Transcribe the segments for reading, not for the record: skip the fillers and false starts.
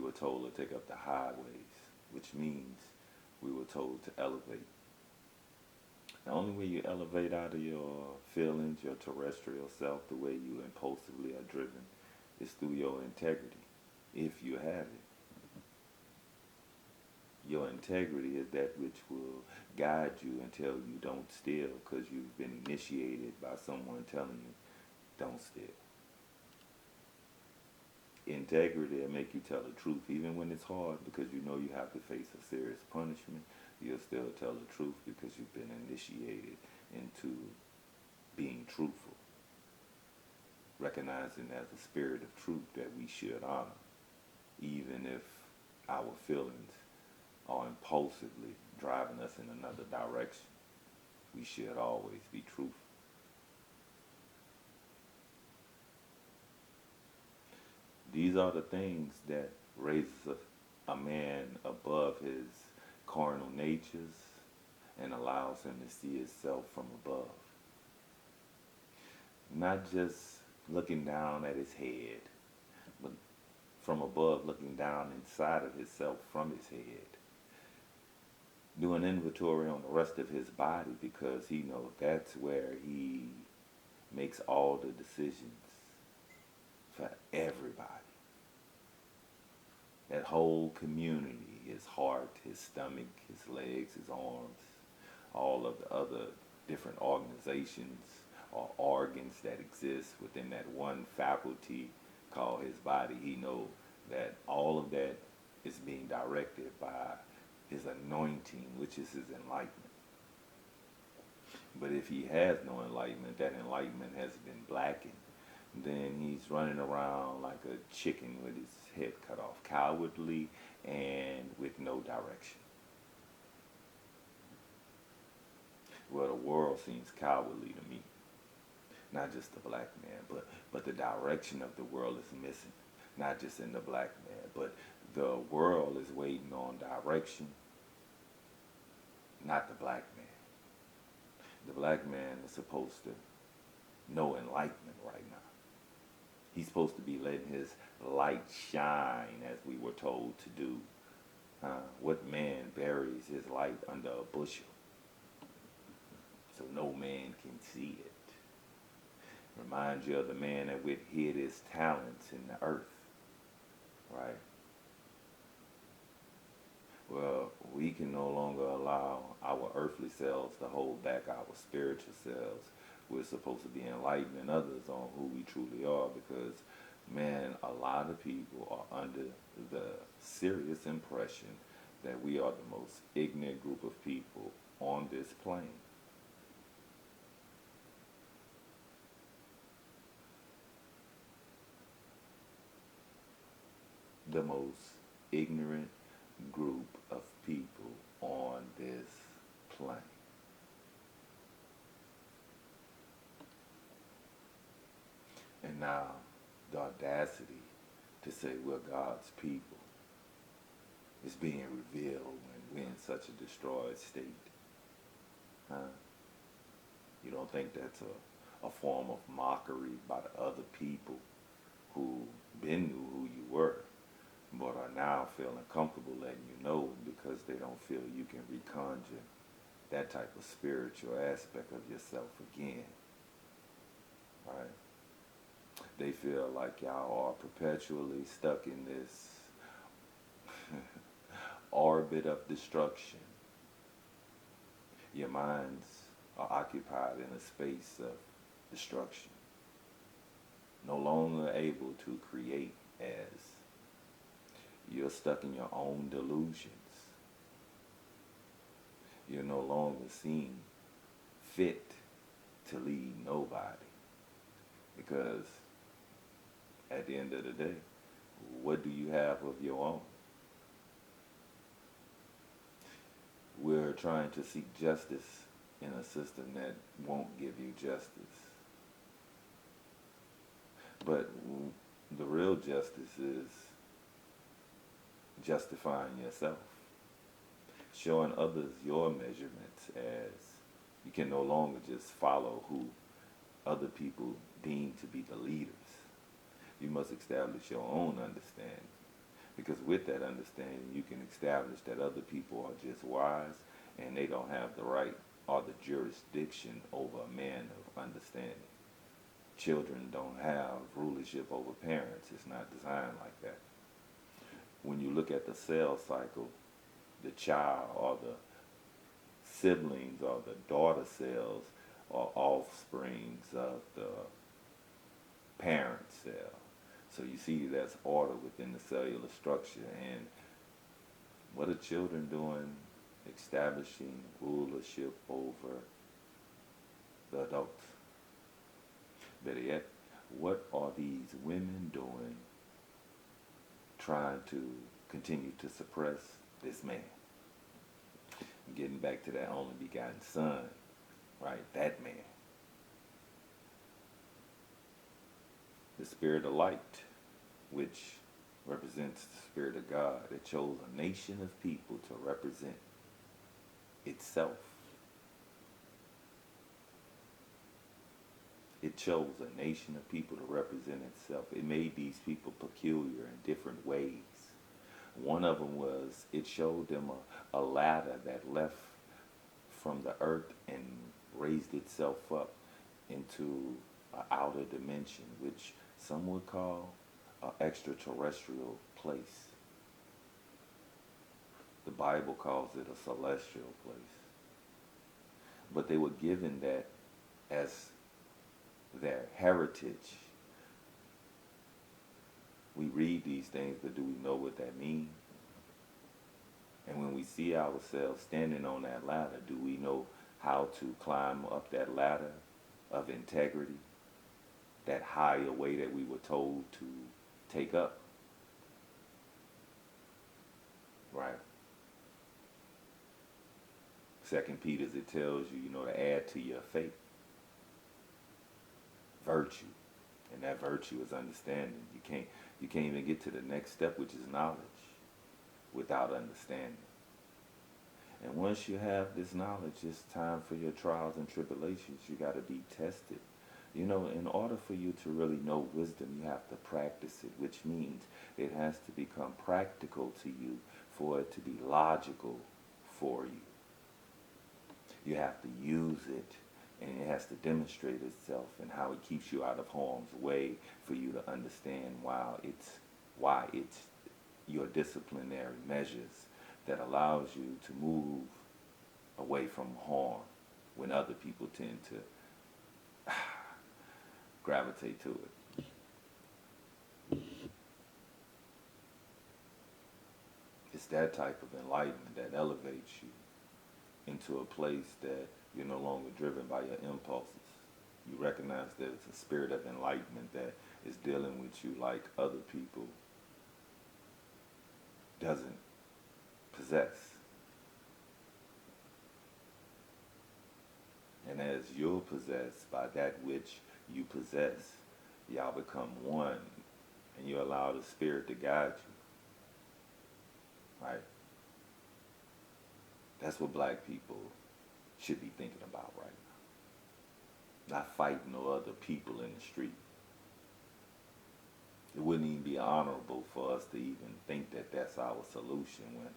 were told to take up the highways, which means we were told to elevate. The only way you elevate out of your feelings, your terrestrial self, the way you impulsively are driven, is through your integrity, if you have it. Your integrity is that which will guide you until you don't steal because you've been initiated by someone telling you, don't steal. Integrity will make you tell the truth even when it's hard because you know you have to face a serious punishment. You'll still tell the truth because you've been initiated into being truthful. Recognizing as a spirit of truth that we should honor, even if our feelings are impulsively driving us in another direction. We should always be truthful. These are the things that raises a man above his carnal natures and allows him to see himself from above. Not just looking down at his head, but from above looking down inside of himself from his head. Do an inventory on the rest of his body because he knows that's where he makes all the decisions for everybody. That whole community, his heart, his stomach, his legs, his arms, all of the other different organizations or organs that exist within that one faculty called his body. He knows that all of that is being directed by his anointing, which is his enlightenment. But if he has no enlightenment, that enlightenment has been blackened, then he's running around like a chicken with his head cut off, cowardly and with no direction. Well, the world seems cowardly to me. Not just the black man, but the direction of the world is missing. Not just in the black man, but the world is waiting on direction, not the black man. The black man is supposed to know enlightenment right now. He's supposed to be letting his light shine as we were told to do. What man buries his light under a bushel so no man can see it? Reminds you of the man that would hid his talents in the earth, right? Well, we can no longer allow our earthly selves to hold back our spiritual selves. We're supposed to be enlightening others on who we truly are because, man, a lot of people are under the serious impression that we are the most ignorant group of people on this plane. The most ignorant group of people on this plane. And now the audacity to say we're God's people is being revealed when we're in such a destroyed state. You don't think that's a form of mockery by the other people who been knew who you were, but are now feeling comfortable letting you know because they don't feel you can reconjure that type of spiritual aspect of yourself again, right? They feel like y'all are perpetually stuck in this orbit of destruction. Your minds are occupied in a space of destruction, no longer able to create as you're stuck in your own delusions. You're no longer seen fit to lead nobody. Because at the end of the day, what do you have of your own? We're trying to seek justice in a system that won't give you justice. But the real justice is justifying yourself, showing others your measurements as you can no longer just follow who other people deem to be the leaders. You must establish your own understanding Because with that understanding, you can establish that other people are just wise and they don't have the right or the jurisdiction over a man of understanding. Children don't have rulership over parents. It's not designed like that. When you look at the cell cycle, the child or the siblings or the daughter cells are offsprings of the parent cell. So you see there's order within the cellular structure. And what are children doing? Establishing rulership over the adults. Better yet, what are these women doing trying to continue to suppress this man? Getting back to that only begotten son, right? That man. The spirit of light, which represents the spirit of God, it chose a nation of people to represent itself. It chose a nation of people to represent itself. It made these people peculiar in different ways. One of them was it showed them a ladder that left from the earth and raised itself up into an outer dimension, which some would call an extraterrestrial place. The Bible calls it a celestial place. But they were given that as their heritage. We read these things, but do we know what that means? And when we see ourselves standing on that ladder, do we know how to climb up that ladder of integrity, that higher way that we were told to take up? Right? Second Peter's, it tells you, to add to your faith virtue, and that virtue is understanding. You can't even get to the next step, which is knowledge, without understanding. And once you have this knowledge, it's time for your trials and tribulations. You got to be tested. In order for you to really know wisdom, you have to practice it, which means it has to become practical to you for it to be logical for you. You have to use it, and it has to demonstrate itself and how it keeps you out of harm's way for you to understand why it's your disciplinary measures that allows you to move away from harm when other people tend to gravitate to it. It's that type of enlightenment that elevates you into a place that you're no longer driven by your impulses. You recognize that it's a spirit of enlightenment that is dealing with you like other people doesn't possess. And as you're possessed by that which you possess, y'all become one, and you allow the spirit to guide you. Right? That's what black people should be thinking about right now. Not fighting no other people in the street. It wouldn't even be honorable for us to even think that that's our solution when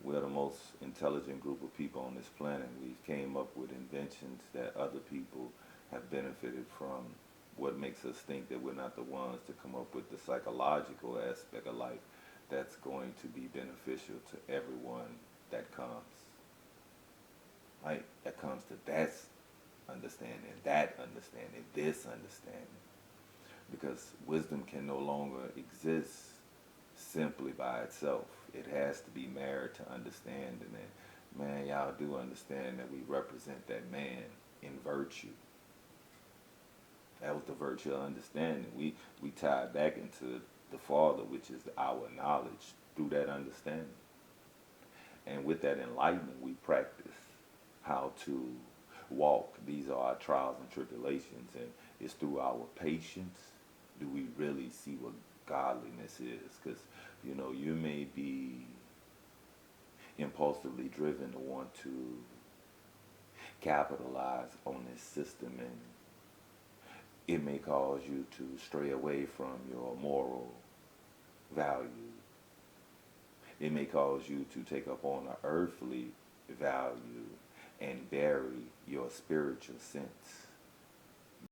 we're the most intelligent group of people on this planet. We've came up with inventions that other people have benefited from. What makes us think that we're not the ones to come up with the psychological aspect of life that's going to be beneficial to everyone that comes? Right? That comes to that understanding, this understanding. Because wisdom can no longer exist simply by itself. It has to be married to understanding. And man, y'all do understand that we represent that man in virtue. That was the virtue of understanding. We tie back into the Father, which is our knowledge, through that understanding. And with that enlightenment, we practice how to walk. These are our trials and tribulations, and it's through our patience do we really see what godliness is. Because, you may be impulsively driven to want to capitalize on this system, and it may cause you to stray away from your moral value. It may cause you to take up on an earthly value and bury your spiritual sense.